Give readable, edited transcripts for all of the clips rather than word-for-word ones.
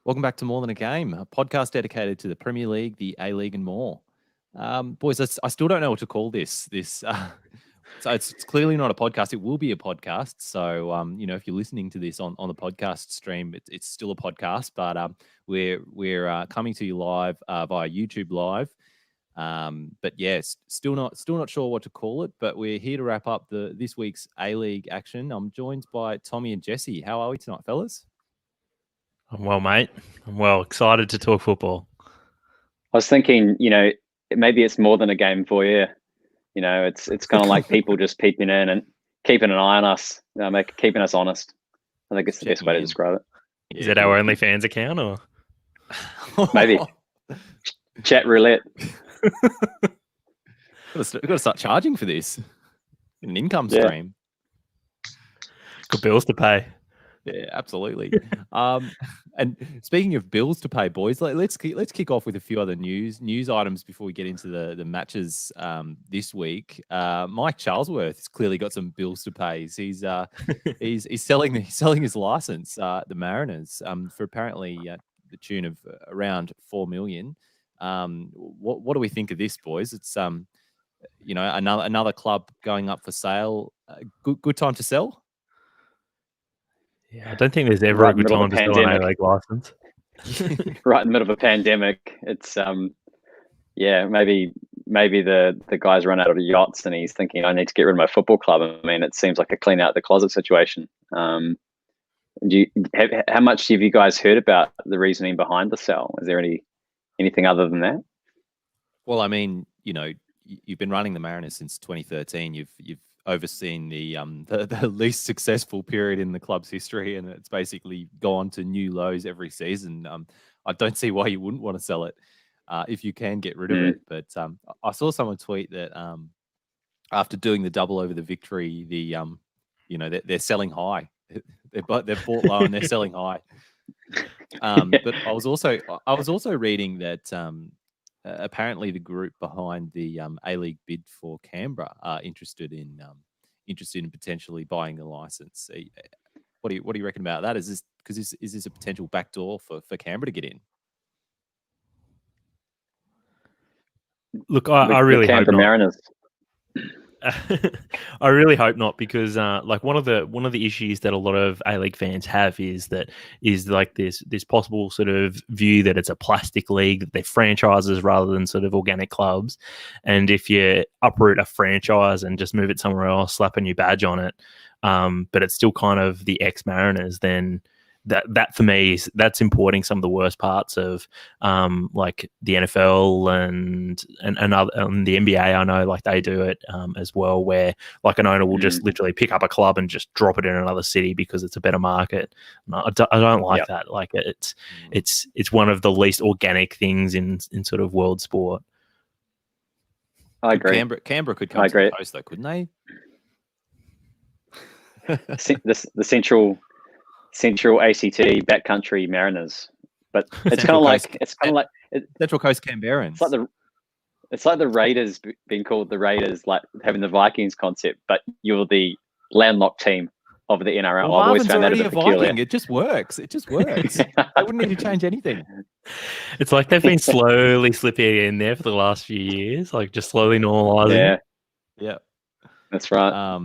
Welcome back to More Than a Game, a podcast dedicated to the Premier League, the A-League and more. Boys, I still don't know what to call this. So it's clearly not a podcast. It will be a podcast. So, if you're listening to this on the podcast stream, it's still a podcast, but we're coming to you live via YouTube Live. But yes, still not sure what to call it, but we're here to wrap up this week's A-League action. I'm joined by Tommie and Jesse. How are we tonight, fellas? I'm well, mate. I'm well. Excited to talk football. I was thinking, maybe it's more than a game for you. It's kind of like people just peeping in and keeping an eye on us, keeping us honest. I think it's the best way to describe it. Is it our OnlyFans account or? Maybe. Chat roulette. We've got to start charging for this. An income stream. Got bills to pay. Yeah, absolutely. And speaking of bills to pay, boys, let's kick off with a few other news items before we get into the matches this week. Mike Charlesworth's clearly got some bills to pay. He's selling his license, the Mariners, for apparently the tune of around $4 million. What do we think of this, boys? It's another club going up for sale. Good time to sell. Yeah, I don't think there's ever a good time to sell an A-League license. Right in the middle of a pandemic, it's maybe the guy's run out of yachts and he's thinking, I need to get rid of my football club. I mean, it seems like a clean out the closet situation. How much have you guys heard about the reasoning behind the sell? Is there anything other than that? Well, I mean, you've been running the Mariners since 2013. You've overseen the least successful period in the club's history, and it's basically gone to new lows every season. I don't see why you wouldn't want to sell it if you can get rid of it. But I saw someone tweet that after doing the double over the victory, they're selling high. They've bought low and they're selling high. But I was also reading that apparently the group behind the A-League bid for Canberra are interested in potentially buying a license. What do you reckon about that? Is this a potential backdoor for Canberra to get in? Look, I really hope not. Mariners. I really hope not, because one of the issues that a lot of A-League fans have is like this possible sort of view that it's a plastic league, that they're franchises rather than sort of organic clubs. And if you uproot a franchise and just move it somewhere else, slap a new badge on it, but it's still kind of the ex-Mariners, then that for me that's importing some of the worst parts of like the NFL and the NBA. I know like they do it as well, where like an owner will just literally pick up a club and just drop it in another city because it's a better market. No, I don't like that. Like it's one of the least organic things in sort of world sport. I agree. Canberra could come to the coast though, couldn't they? the central ACT backcountry Mariners, but it's kind of like Central Coast Canberrans. It's like the Raiders being called the Raiders, like having the Vikings concept, but you're the landlocked team of the NRL. Well, I've always found that a bit peculiar. It just works. I wouldn't need to change anything. It's like they've been slowly slipping in there for the last few years, like just slowly normalizing. Yeah, that's right.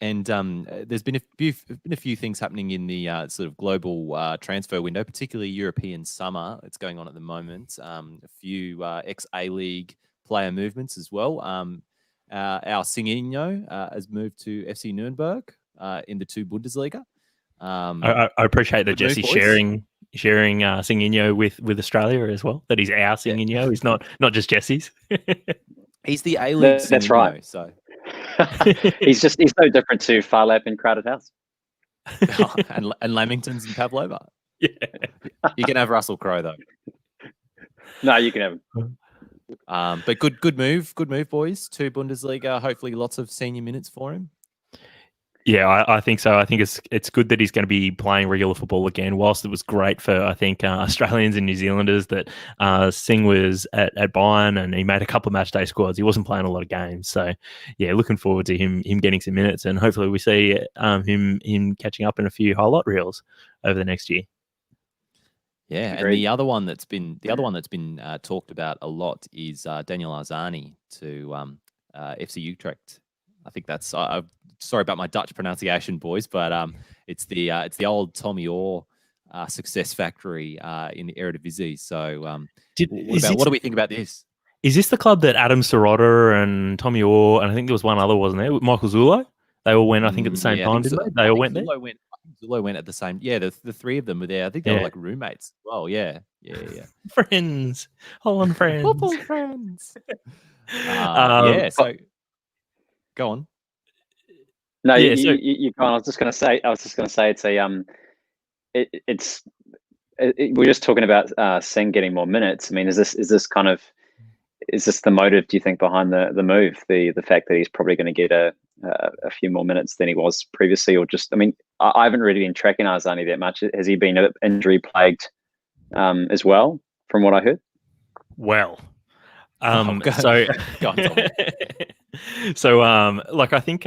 And there's been a few things happening in the sort of global transfer window, particularly European summer. It's going on at the moment. A few ex-A-League player movements as well. Our Singinho has moved to FC Nuremberg in the 2 Bundesliga. I appreciate that Jesse's sharing Singinho with Australia as well. That he's our Singinho. He's not just Jesse's. He's the A-League Singinho. That's right. So. he's no different to Farlap in Crowded House. and Lamingtons and Pavlova. Yeah. You can have Russell Crowe though. No, you can have him. But good move, boys. 2 Bundesliga. Hopefully, lots of senior minutes for him. Yeah, I think so. I think it's good that he's going to be playing regular football again. Whilst it was great for, I think, Australians and New Zealanders that Singh was at Bayern and he made a couple of match day squads. He wasn't playing a lot of games. So, yeah, looking forward to him getting some minutes, and hopefully we see him catching up in a few highlight reels over the next year. Yeah, and Agreed. the other one that's been talked about a lot is Daniel Arzani to FC Utrecht. I think that's. Sorry about my Dutch pronunciation, boys, but it's the old Tommy Orr success factory in the Eredivisie. So, what do we think about this? Is this the club that Adam Sirota and Tommy Orr, and I think there was one other, wasn't there? Michael Zulo? They all went, I think, at the same time, didn't they? They all went there? Zulo went at the same. Yeah, the three of them were there. I think they were like roommates. Well, yeah. Friends. Holland friends. Football friends. So go on. No, you can't. I was just going to say it's a we're just talking about Singh getting more minutes. I mean, is this the motive, do you think, behind the move? The fact that he's probably going to get a few more minutes than he was previously, or just, I mean, I haven't really been tracking Arzani that much. Has he been injury plagued as well, from what I heard? Well, go on, Tommy. So, I think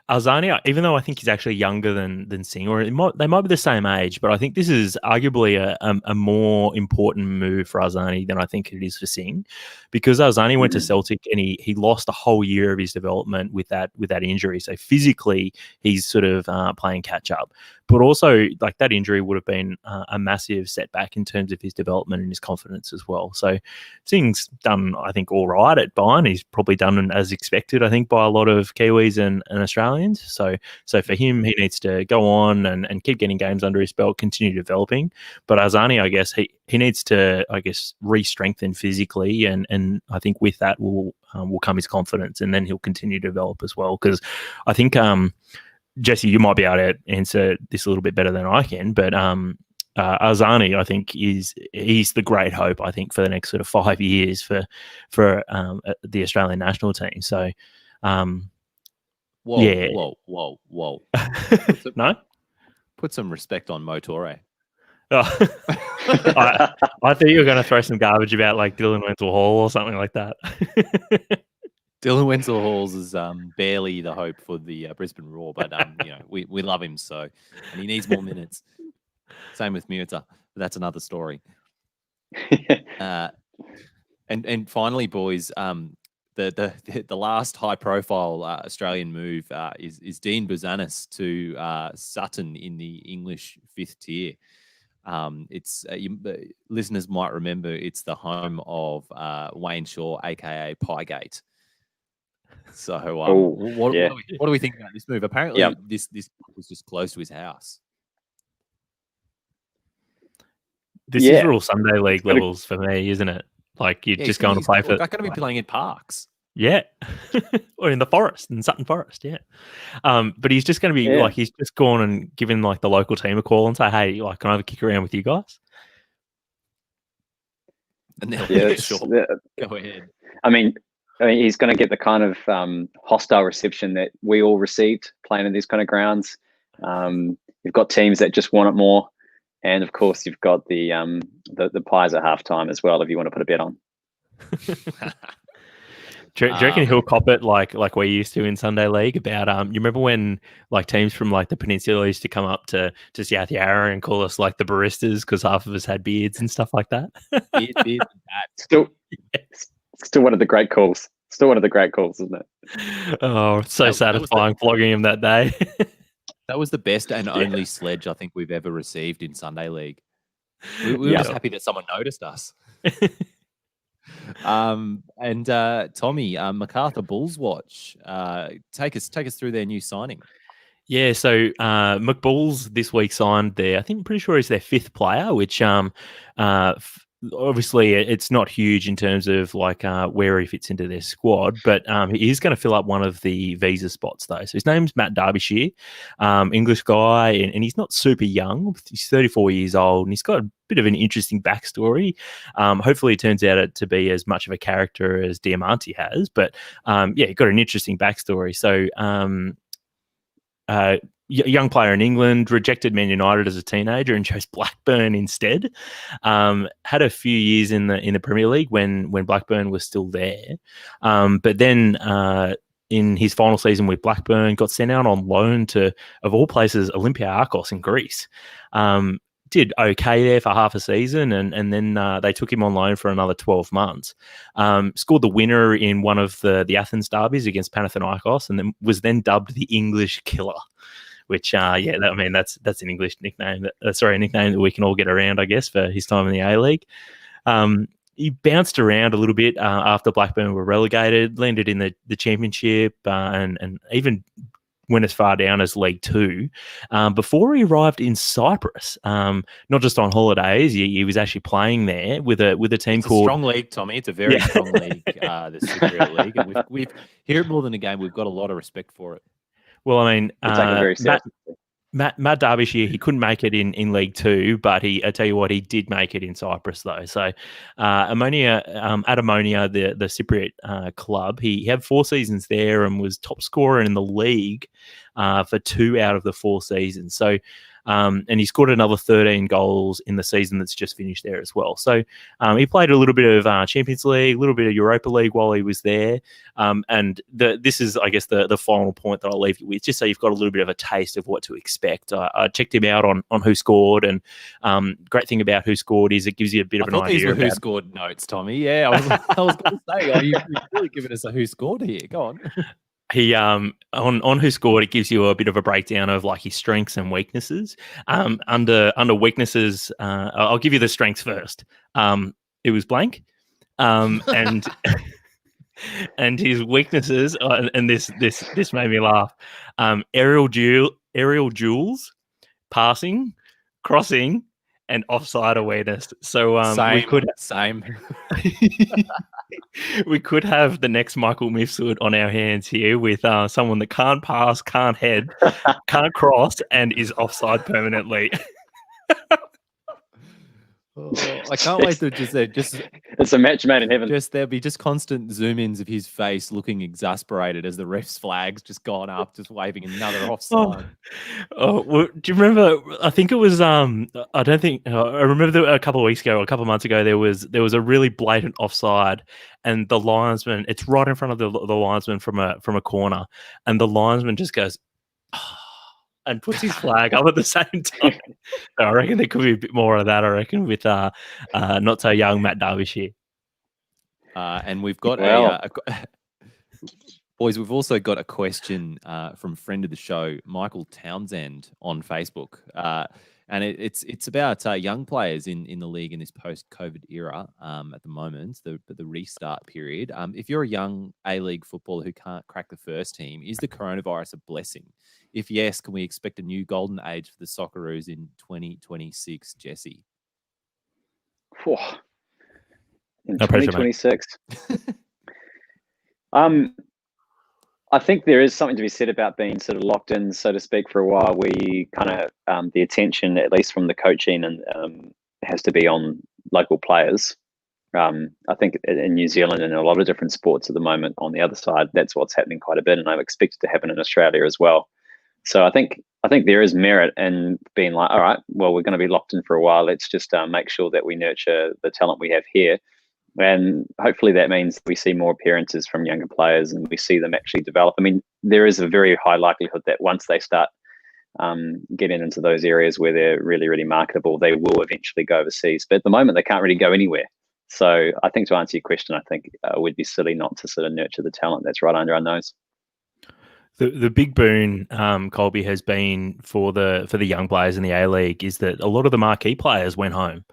Arzani, even though I think he's actually younger than Singh, or they might be the same age, but I think this is arguably a more important move for Arzani than I think it is for Singh, because Arzani went to Celtic and he lost a whole year of his development with that injury. So physically, he's sort of playing catch up, but also like that injury would have been a massive setback in terms of his development and his confidence as well. So Singh's done, I think, all right at Bayern. He's probably done as expected, I think, by a lot of Kiwis and Australians. So for him, he needs to go on and keep getting games under his belt, continue developing. But Arzani, I guess, he needs to, re-strengthen physically, and I think with that will come his confidence, and then he'll continue to develop as well. Because I think, Jesse, you might be able to answer this a little bit better than I can, but Arzani, I think, he's the great hope, I think, for the next sort of 5 years for the Australian national team. So, Whoa. No? Put some respect on Motore. Oh. I thought you were going to throw some garbage about like Dylan Wenzel Hall or something like that. Dylan Wenzel Halls is barely the hope for the Brisbane Roar, but we love him so, and he needs more minutes. Same with Muta, but that's another story. And finally, boys, the last high profile Australian move is Dean Buzanis to Sutton in the English fifth tier. Listeners might remember it's the home of Wayne Shaw, aka Piegate. So what do we think about this move? Apparently, this was just close to his house. This is real Sunday league levels for me, isn't it? Like you're just going to play for. They're going to be playing in parks. Yeah, or in the forest, in Sutton Forest. Yeah, but he's just going to be like he's just gone and given like the local team a call and say, "Hey, like, can I have a kick around with you guys?" And they'll sure. Go ahead. I mean, he's going to get the kind of hostile reception that we all received playing in these kind of grounds. You've got teams that just want it more. And of course, you've got the Pies at halftime as well. If you want to put a bet on, do you reckon he'll cop it like we used to in Sunday League? About you remember when like teams from like the peninsula used to come up to South Yarra and call us like the baristas because half of us had beards and stuff like that. Beards and that. Still one of the great calls. Still one of the great calls, isn't it? Oh, it's so satisfying flogging him that day. That was the best and only sledge I think we've ever received in Sunday League. We were just happy that someone noticed us. And Tommy, MacArthur Bulls Watch, take us through their new signing. Yeah, so McBulls this week signed I'm pretty sure he's their fifth player, which obviously it's not huge in terms of like where he fits into their squad, but he is going to fill up one of the visa spots though. So his name's Matt Derbyshire, English guy, and he's not super young. He's 34 years old, and he's got a bit of an interesting backstory. Hopefully it turns out to be as much of a character as Diamante has, but he got an interesting backstory. So young player in England, rejected Man United as a teenager and chose Blackburn instead. Had a few years in the Premier League when Blackburn was still there. But then in his final season with Blackburn, got sent out on loan to, of all places, Olympiakos in Greece. did okay there for half a season, and then they took him on loan for another 12 months. Scored the winner in one of the Athens derbies against Panathinaikos, and then was then dubbed the English Killer. Which, that's an English nickname. A nickname that we can all get around, I guess, for his time in the A-League. He bounced around a little bit after Blackburn were relegated, landed in the championship, and even went as far down as League Two before he arrived in Cyprus. Not just on holidays, he was actually playing there with a team it's called. A strong league, Tommie. It's a very strong league, the Cypriot League, and we've hear it more than a game. We've got a lot of respect for it. Well, I mean, Matt Derbyshire, he couldn't make it in League Two, but I tell you what, he did make it in Cyprus though. So, Ammonia, the Cypriot club, he had 4 seasons there and was top scorer in the league for 2 out of the 4 seasons. So, and he scored another 13 goals in the season that's just finished there as well. So he played a little bit of Champions League, a little bit of Europa League while he was there. And this is, I guess, the final point that I'll leave you with, just so you've got a little bit of a taste of what to expect. I checked him out on Who Scored, and great thing about Who Scored is it gives you a bit of an idea. These were Who Scored notes, Tommie. Yeah, I was going to say, you've really given us a Who Scored here. Go on. He on Who Scored, it gives you a bit of a breakdown of like his strengths and weaknesses. Under weaknesses, I'll give you the strengths first. It was blank, and and his weaknesses, and this made me laugh. Aerial duels, passing, crossing, and offside awareness. So same. We could have the next Michael Mifsud on our hands here with someone that can't pass, can't head, can't cross, and is offside permanently. I can't wait to just it's a match made in heaven. There'll be just constant zoom-ins of his face looking exasperated as the ref's flag's just gone up, just waving another offside. Well, do you remember? I think it was. I remember a couple of weeks ago, or a couple of months ago, there was a really blatant offside, and the linesman. It's right in front of the linesman from a corner, and the linesman just goes. And puts his flag up at the same time. So I reckon there could be a bit more of that. I reckon with not so young Matt Derbyshire. And we've got boys. We've also got a question from friend of the show, Michael Townsend, on Facebook, and it's about young players in the league in this post-COVID era at the moment, the restart period. If you're a young A-League footballer who can't crack the first team, is the coronavirus a blessing? If yes, can we expect a new golden age for the Socceroos in 2026, Jesse? In 2026. I think there is something to be said about being sort of locked in, so to speak, for a while, where you kind of the attention, at least from the coaching, and has to be on local players. I think in New Zealand and a lot of different sports at the moment, on the other side, that's what's happening quite a bit, and I expect it to happen in Australia as well. So I think there is merit in being like, all right, well, we're going to be locked in for a while. Let's just make sure that we nurture the talent we have here. And hopefully that means we see more appearances from younger players and we see them actually develop. I mean, there is a very high likelihood that once they start getting into those areas where they're really, really marketable, they will eventually go overseas. But at the moment, they can't really go anywhere. So I think to answer your question, I think we'd be silly not to sort of nurture the talent that's right under our nose. The big boon, Colby, has been for the young players in the A-League is that a lot of the marquee players went home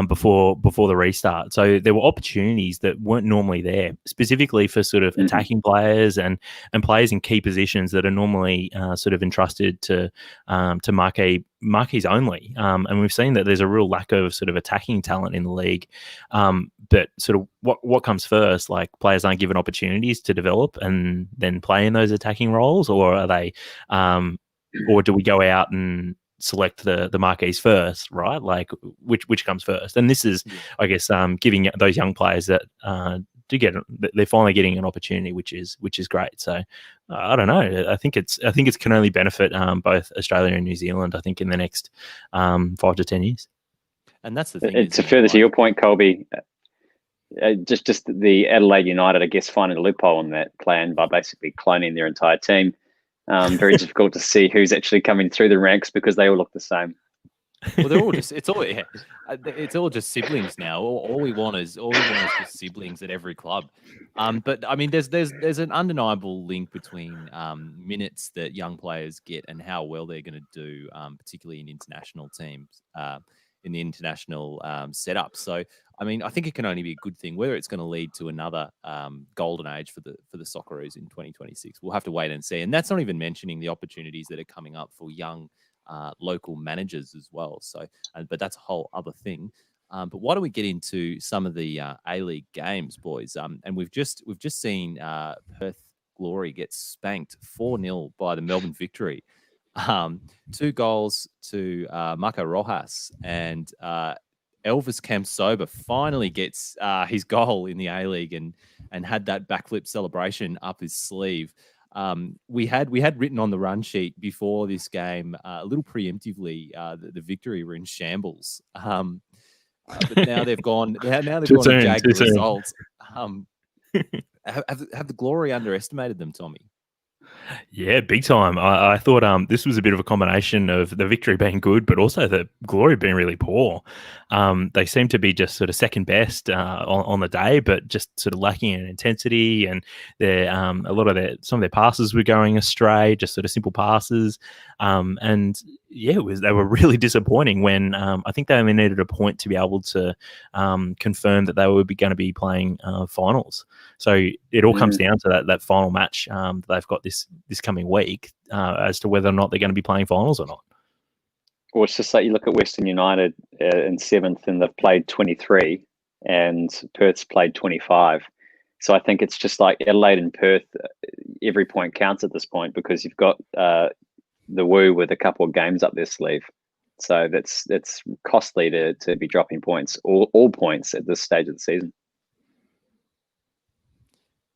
before the restart. So there were opportunities that weren't normally there, specifically for sort of attacking players and players in key positions that are normally sort of entrusted to marquees only. And we've seen that there's a real lack of sort of attacking talent in the league. But sort of what comes first? Like, players aren't given opportunities to develop and then play in those attacking roles, or are they, or do we go out and select the marquees first, right? Like, which comes first? And this is, I guess, giving those young players that they're finally getting an opportunity, which is great. So I don't know. I think it can only benefit both Australia and New Zealand, I think, in the next 5 to 10 years. And that's the thing. It's further to your point, Colby. Just the Adelaide United, I guess, finding a loophole in that plan by basically cloning their entire team. Very difficult to see who's actually coming through the ranks because they all look the same. Well, they're all just it's all just siblings now. All we want is just siblings at every club. But I mean, there's an undeniable link between minutes that young players get and how well they're going to do, particularly in international teams, in the international setup. So I mean, I think it can only be a good thing. Whether it's going to lead to another golden age for the Socceroos in 2026, we'll have to wait and see. And that's not even mentioning the opportunities that are coming up for young local managers as well. So, but that's a whole other thing. But why don't we get into some of the A-League games, boys? And we've just seen Perth Glory get spanked 4-0 by the Melbourne Victory. 2 goals to Marco Rojas, and Elvis Kamsoba finally gets his goal in the A-League and had that backflip celebration up his sleeve. We had written on the run sheet before this game a little preemptively the Victory were in shambles, but now they've gone. Now they've gone and jagged the results. Have the Glory underestimated them, Tommie? Yeah, big time. I thought this was a bit of a combination of the Victory being good, but also the Glory being really poor. They seem to be just sort of second best on the day, but just sort of lacking in intensity. And some of their passes were going astray, just sort of simple passes. And yeah, they were really disappointing when I think they only needed a point to be able to confirm that they were going to be playing finals. So it all comes down to that final match that they've got this coming week as to whether or not they're going to be playing finals or not. Well, it's just like you look at Western United in 7th, and they've played 23, and Perth's played 25. So I think it's just like Adelaide and Perth. Every point counts at this point because you've got the Woo with a couple of games up their sleeve. So that's costly to be dropping points, all points at this stage of the season.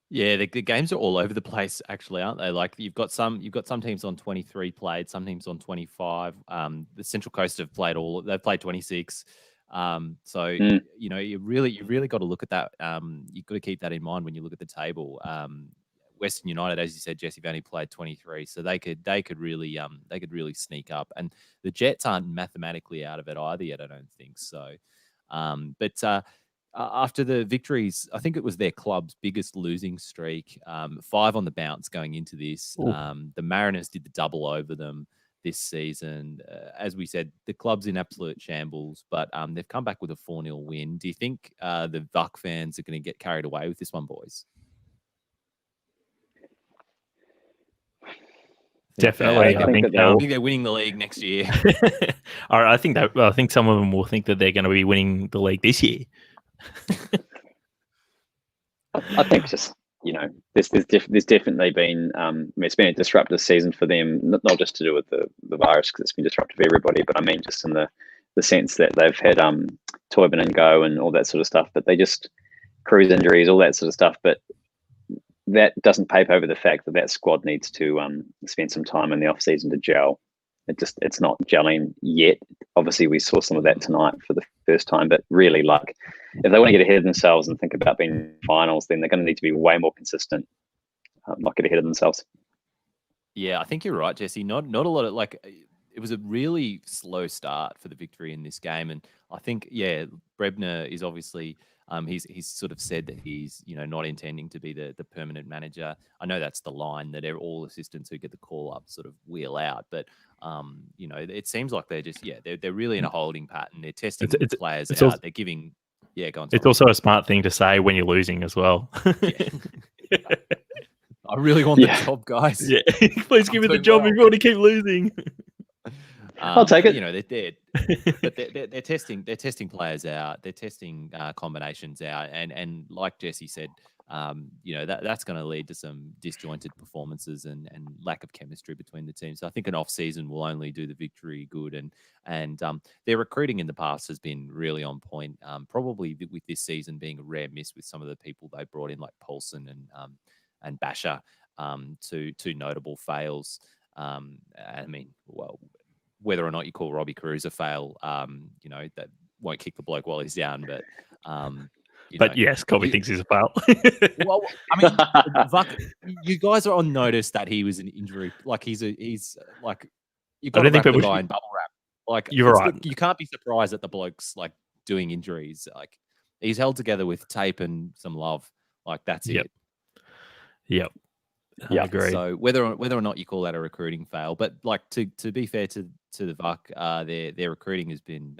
Yeah, the games are all over the place, actually, aren't they? Like you've got some teams on 23 played, some teams on 25. The Central Coast have played they've played 26. So you know, you really got to look at that. You've got to keep that in mind when you look at the table. Western United, as you said, Jesse, have only played 23, so they could really sneak up. And the Jets aren't mathematically out of it either yet, I don't think so. After the victories, I think it was their club's biggest losing streak, 5 on the bounce going into this. The Mariners did the double over them this season. As we said, the club's in absolute shambles, but they've come back with a 4-0 win. Do you think the VUC fans are going to get carried away with this one, boys? Definitely. I think they're winning the league next year. I think some of them will think that they're going to be winning the league this year. I think just, you know, there's definitely been it's been a disruptive season for them, not just to do with the virus, because it's been disruptive for everybody, but I mean just in the sense that they've had Toybin and Go and all that sort of stuff, but they just cruise injuries, all that sort of stuff. But that doesn't paper over the fact that squad needs to spend some time in the off season to gel. It's not gelling yet. Obviously, we saw some of that tonight for the first time, but really, like, if they want to get ahead of themselves and think about being finals, then they're going to need to be way more consistent, not get ahead of themselves. Yeah, I think you're right, Jesse. Not a lot of, like, it was a really slow start for the Victory in this game, and I think Brebner is obviously he's sort of said that he's, you know, not intending to be the permanent manager. I know that's the line that all assistants who get the call up sort of wheel out, but you know, it seems like they're just they're really in a holding pattern. They're testing players out. Also, they're giving go on. It's also a smart thing to say when you're losing as well. I really want the job, guys. Yeah, please give me the job. If you want to keep losing. I'll take it. You know, they're testing players out. They're testing combinations out, and like Jesse said, you know, that's going to lead to some disjointed performances and lack of chemistry between the teams. So I think an off season will only do the Victory good, and their recruiting in the past has been really on point. Probably with this season being a rare miss with some of the people they brought in, like Paulson and Basher, two notable fails. I mean, well, whether or not you call Robbie Cruz a fail, you know, that won't kick the bloke while he's down. But yes, Colby thinks he's a fail. Well, I mean, Vuck, you guys are on notice that he was an injury. Like he's like, you've got to wrap the guy in bubble wrap. Like, You're right. You can't be surprised that the bloke's like doing injuries. Like, he's held together with tape and some love. Like, that's Yep. it. Yep. I Yeah. agree. So whether or not you call that a recruiting fail, but like to be fair to the VUC, their recruiting has been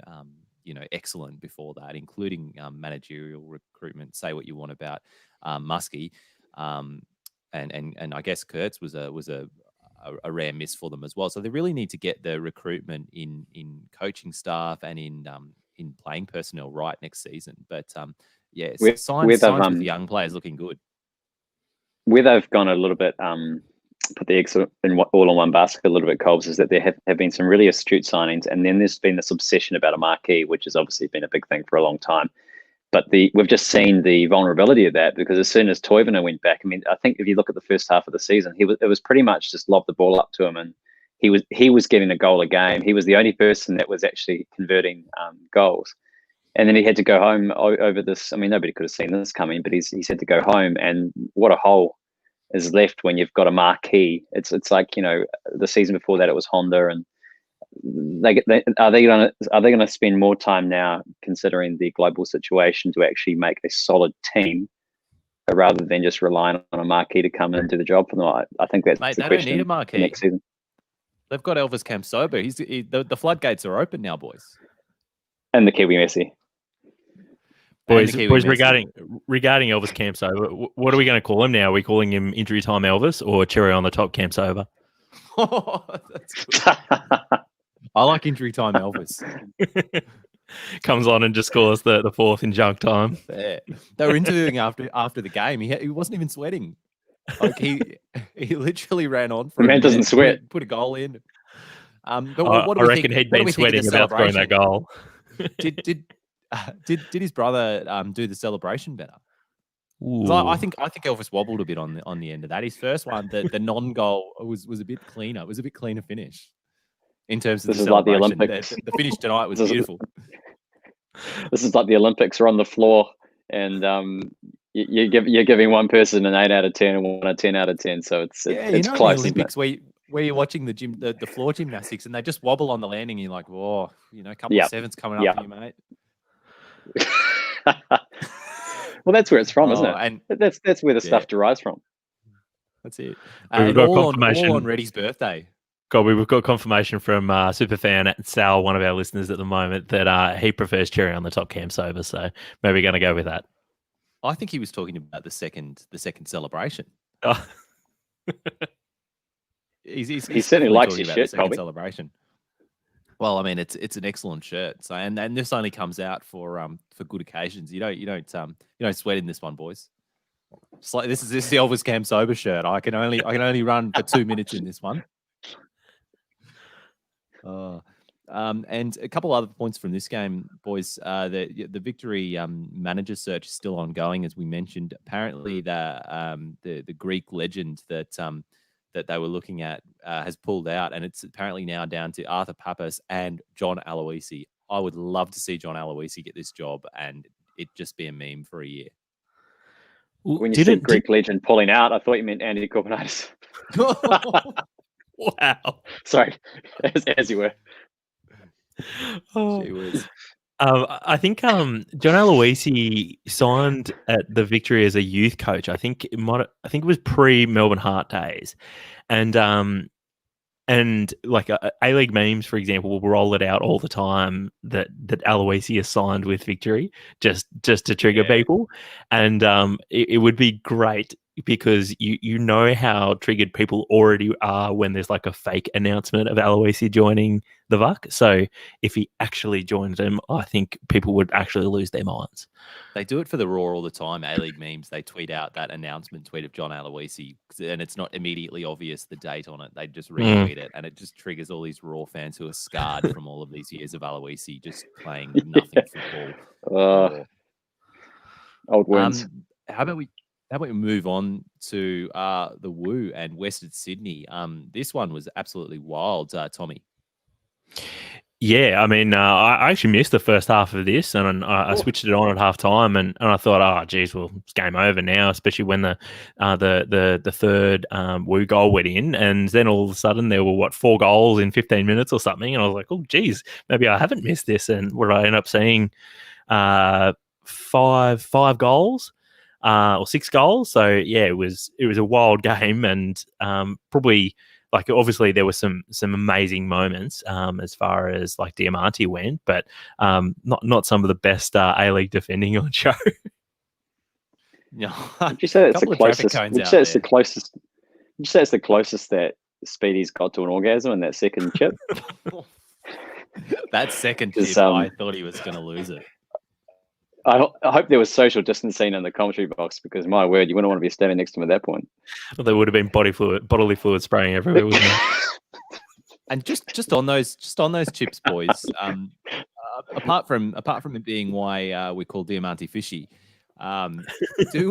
excellent before that, including managerial recruitment. Say what you want about Muskie, and I guess Kurtz was a rare miss for them as well. So they really need to get the recruitment in coaching staff and in playing personnel right next season. But signs with young players looking good. Where they've gone a little bit, put the eggs in all in one basket a little bit, Colbs, is that there have been some really astute signings, and then there's been this obsession about a marquee, which has obviously been a big thing for a long time. But we've just seen the vulnerability of that, because as soon as Toivonen went back, I mean, I think if you look at the first half of the season, it was pretty much just lob the ball up to him, and he was getting a goal a game. He was the only person that was actually converting goals. And then he had to go home over this. I mean, nobody could have seen this coming, but he's had to go home, and what a hole is left when you've got a marquee. It's like, the season before that it was Honda, and are they going to spend more time now, considering the global situation, to actually make a solid team rather than just relying on a marquee to come in and do the job for them? I think that's the question. They don't need a marquee next season. They've got Elvis Campsoba. The floodgates are open now, boys. And the Kiwi Messi. Boys, regarding Elvis Campsoba, what are we going to call him now? Are we calling him Injury Time Elvis or Cherry on the Top Campsoba? Oh, that's good. I like Injury Time Elvis. Comes on and just scores the fourth in junk time. Yeah. They were interviewing after the game. He wasn't even sweating. Like, he literally ran on for the man doesn't sweat. Put a goal in. But I reckon he'd been sweating about throwing that goal. Did his brother do the celebration better? I think Elvis wobbled a bit on the end of that. His first one, the non-goal was a bit cleaner. It was a bit cleaner finish in terms of this the is celebration. Like the Olympics. The finish tonight was beautiful. This is like the Olympics are on the floor, and you're giving one person an 8 out of 10 and one a 10 out of 10. So it's close. The Olympics where you're watching the floor gymnastics and they just wobble on the landing, and you're like, whoa, a couple of sevens coming up for you, mate. Well, that's where it's from, isn't it? And that's where the stuff derives from. That's it. And all on Reddy's birthday. We've got confirmation from superfan at Sal, one of our listeners at the moment, that he prefers Cherry on the Top Campsoba. So maybe we're going to go with that. I think he was talking about the second celebration. Oh. He certainly likes his shirt, Colby. Celebration. Well, I mean, it's an excellent shirt. So and this only comes out for good occasions. You don't sweat in this one, boys. It's like this is the Elvis Campsoba shirt. I can only run for 2 minutes in this one. And a couple other points from this game, boys. The Victory manager search is still ongoing, as we mentioned. Apparently, the Greek legend that they were looking at has pulled out, and it's apparently now down to Arthur Papas and John Aloisi. I would love to see John Aloisi get this job and it just be a meme for a year. When you said Greek legend pulling out, I thought you meant Andy Kourkounis. Wow. Sorry, as you were. Oh. I think John Aloisi signed at the Victory as a youth coach. I think it was pre-Melbourne Heart days, and like A-League memes, for example, will roll it out all the time that Aloisi is signed with Victory just to trigger people, and it would be great because you know how triggered people already are when there's like a fake announcement of Aloisi joining the VUC. So if he actually joins them, I think people would actually lose their minds. They do it for the Raw all the time. A-League memes, they tweet out that announcement tweet of John Aloisi, and it's not immediately obvious the date on it. They just retweet it, and it just triggers all these Raw fans who are scarred from all of these years of Aloisi just playing nothing football. Old wounds. How about we move on to the Woo and Western Sydney? This one was absolutely wild, Tommie. Yeah, I mean, I actually missed the first half of this, and I switched it on at half time, and I thought, oh, geez, well, it's game over now, especially when the third Woo goal went in, and then all of a sudden there were 4 goals in 15 minutes or something, and I was like, oh, geez, maybe I haven't missed this, and what did I end up seeing? 5 goals. Or 6 goals. So yeah, it was a wild game, and probably like obviously there were some amazing moments as far as like Diamante went, but not some of the best A-League defending on show. Yeah, Would you say it's the closest? Would you say it's the closest? Would you say it's the closest that Speedy's got to an orgasm in that second chip? That second chip, I thought he was going to lose it. I hope there was social distancing in the commentary box, because my word, you wouldn't want to be standing next to him at that point. Well, there would have been bodily fluid spraying everywhere, wouldn't there? And just on those chips, boys. Apart from it being why we call Diamante fishy, what do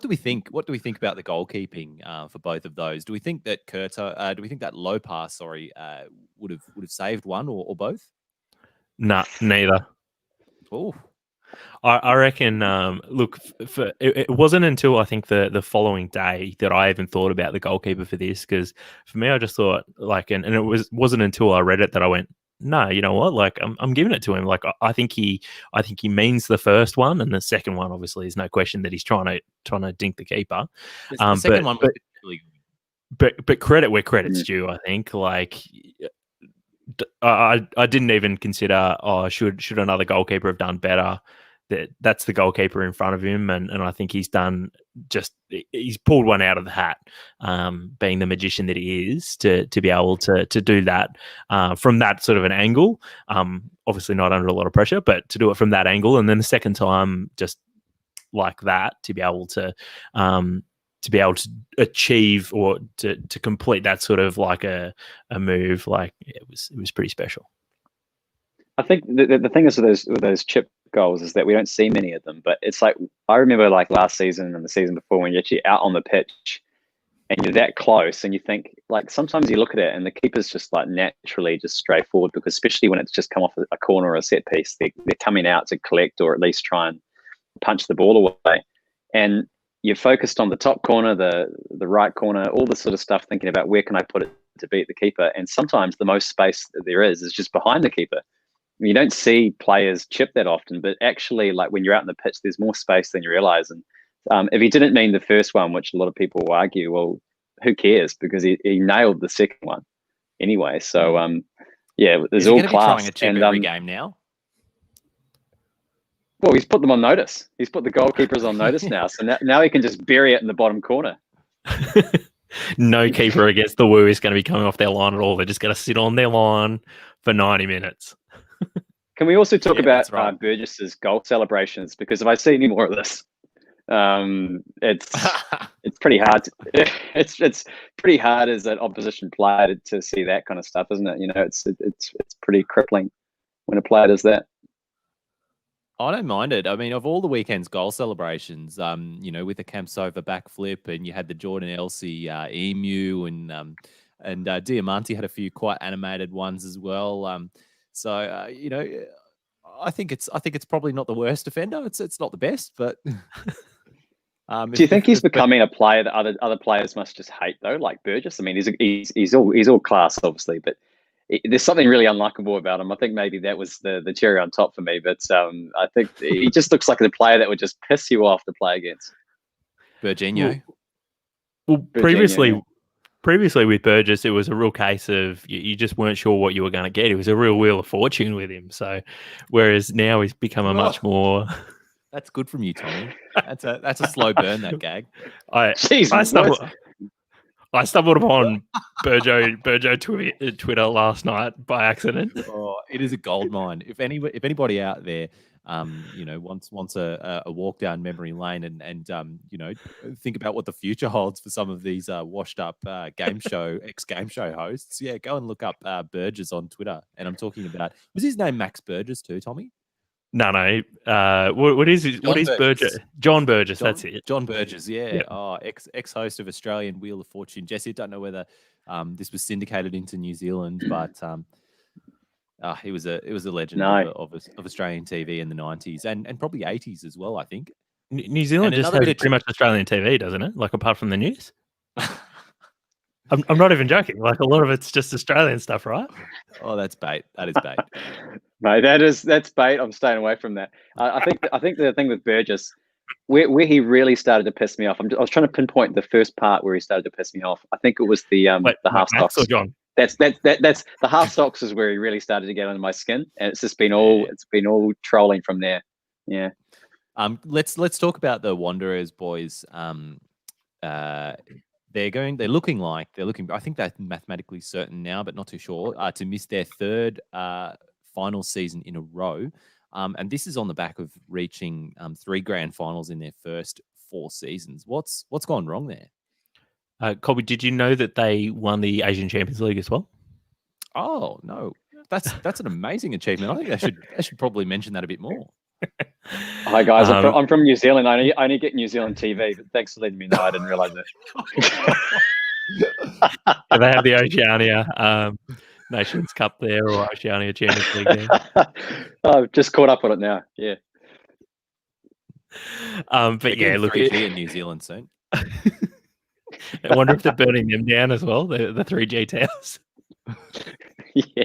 we think? What do we think about the goalkeeping for both of those? Do we think that do we think that low pass, would have saved one or both? Nah, neither. Oh. I reckon. Look, it wasn't until I think the following day that I even thought about the goalkeeper for this, because for me, I just thought like, and it wasn't until I read it that I went, no, you know what? Like, I'm giving it to him. Like, I think he means the first one, and the second one, obviously, is no question that he's trying to dink the keeper. The second one was really good. But credit where credit's due. I think like. I didn't even consider, should another goalkeeper have done better? That's the goalkeeper in front of him, and I think he's pulled one out of the hat, being the magician that he is, to be able to do that from that sort of an angle. Obviously not under a lot of pressure, but to do it from that angle, and then the second time just like that, to be able to achieve or to complete that sort of like a move, like it was pretty special. I think the thing is with those chip goals is that we don't see many of them, but it's like, I remember like last season and the season before, when you're actually out on the pitch and you're that close, and you think, like, sometimes you look at it and the keeper's just like naturally just straightforward, because especially when it's just come off a corner or a set piece, they're coming out to collect or at least try and punch the ball away. And you're focused on the top corner, the right corner, all this sort of stuff, thinking about where can I put it to beat the keeper. And sometimes the most space that there is just behind the keeper. You don't see players chip that often, but actually, like, when you're out in the pitch, there's more space than you realize. And if he didn't mean the first one, which a lot of people will argue, well, who cares? Because he nailed the second one anyway. So yeah, there's all class. Trying a chip every game now. Well, he's put them on notice. He's put the goalkeepers on notice now. So now he can just bury it in the bottom corner. No keeper against the Woo is going to be coming off their line at all. They're just going to sit on their line for 90 minutes. Can we also talk about Burgess's goal celebrations? Because if I see any more of this, it's pretty hard. It's pretty hard as an opposition player to see that kind of stuff, isn't it? You know, it's pretty crippling when a player does that. I don't mind it. I mean, of all the weekend's goal celebrations, you know, with the Campsova backflip, and you had the Jordan Elsey emu, and Diamante had a few quite animated ones as well. So you know, I think it's probably not the worst defender. It's not the best, but. Do you think he's becoming a player that other players must just hate, though, like Burgess? I mean, he's all class, obviously, but there's something really unlikable about him. I think maybe that was the cherry on top for me. But I think he just looks like the player that would just piss you off to play against. Virginia. Well, previously with Burgess, it was a real case of you just weren't sure what you were going to get. It was a real wheel of fortune with him. So, whereas now he's become a much more. That's good from you, Tommie. That's a slow burn, that gag. I stumbled upon Burjo Twitter last night by accident. Oh, it is a gold mine. If anybody out there, you know, wants a walk down memory lane and you know, think about what the future holds for some of these washed up ex-game show hosts, yeah, go and look up Burgess on Twitter. And I'm talking about, was his name Max Burgess too, Tommie? No. What is Burgess? John Burgess. That's it. John Burgess. Yeah. Yep. Oh, ex-host of Australian Wheel of Fortune. Jesse, I don't know whether this was syndicated into New Zealand, but He was a legend No. of Australian TV in the 90s and probably 80s as well, I think. New Zealand just has pretty much Australian TV, doesn't it? Like apart from the news. I'm not even joking. Like a lot of it's just Australian stuff, right? Oh, that's bait. That is bait. Mate, that's bait. I'm staying away from that. I think the thing with Burgess, where he really started to piss me off. I was trying to pinpoint the first part where he started to piss me off. I think it was the half Max stocks. or John? That's the half stocks is where he really started to get under my skin, and it's just been all trolling from there. Yeah. Let's talk about the Wanderers, boys. They're looking. I think they're mathematically certain now, but not too sure to miss their third final season in a row. And this is on the back of reaching 3 grand finals in their first 4 seasons. What's gone wrong there? Colby, did you know that they won the Asian Champions League as well? Oh no, that's an amazing achievement. I think they should probably mention that a bit more. Hi guys, I'm from New Zealand. I only get New Zealand TV, but thanks for letting me know. I didn't realize that. They have the Oceania Nations Cup there, or Oceania Champions League there. I've just caught up on it now. Yeah. But yeah, look, 3G in New Zealand soon. I wonder if they're burning them down as well, the 3G towers. Yeah.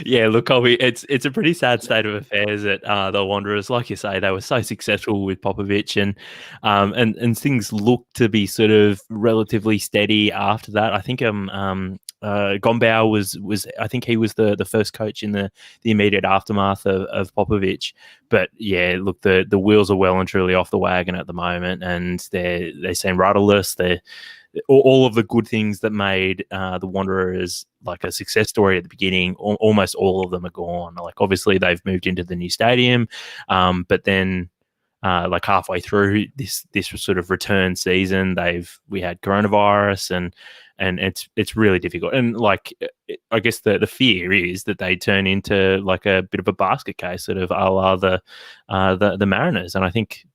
Yeah, look, Colby, it's a pretty sad state of affairs at the Wanderers. Like you say, they were so successful with Popovich, and things look to be sort of relatively steady after that. I think Gombau was I think he was the first coach in the immediate aftermath of Popovich. But yeah, look, the wheels are well and truly off the wagon at the moment, and they seem rudderless. All of the good things that made the Wanderers like a success story at the beginning, almost all of them are gone. Like obviously they've moved into the new stadium, but then like halfway through this sort of return season, we had coronavirus and it's really difficult. And like I guess the fear is that they turn into like a bit of a basket case, sort of a la the Mariners. And I think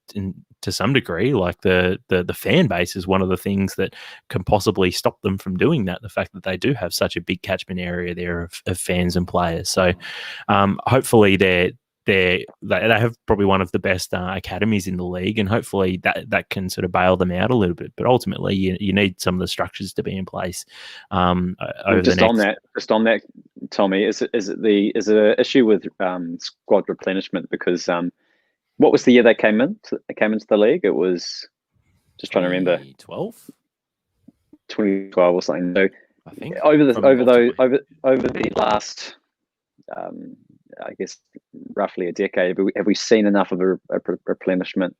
to some degree, like the fan base is one of the things that can possibly stop them from doing that. The fact that they do have such a big catchment area there of fans and players. So hopefully they have probably one of the best academies in the league, and hopefully that can sort of bail them out a little bit. But ultimately, you need some of the structures to be in place. On that, Tommie, is it an issue with squad replenishment? Because what was the year they came into the league? It was just trying to remember 2012 or something. So I think over the last I guess roughly a decade, have we seen enough of a replenishment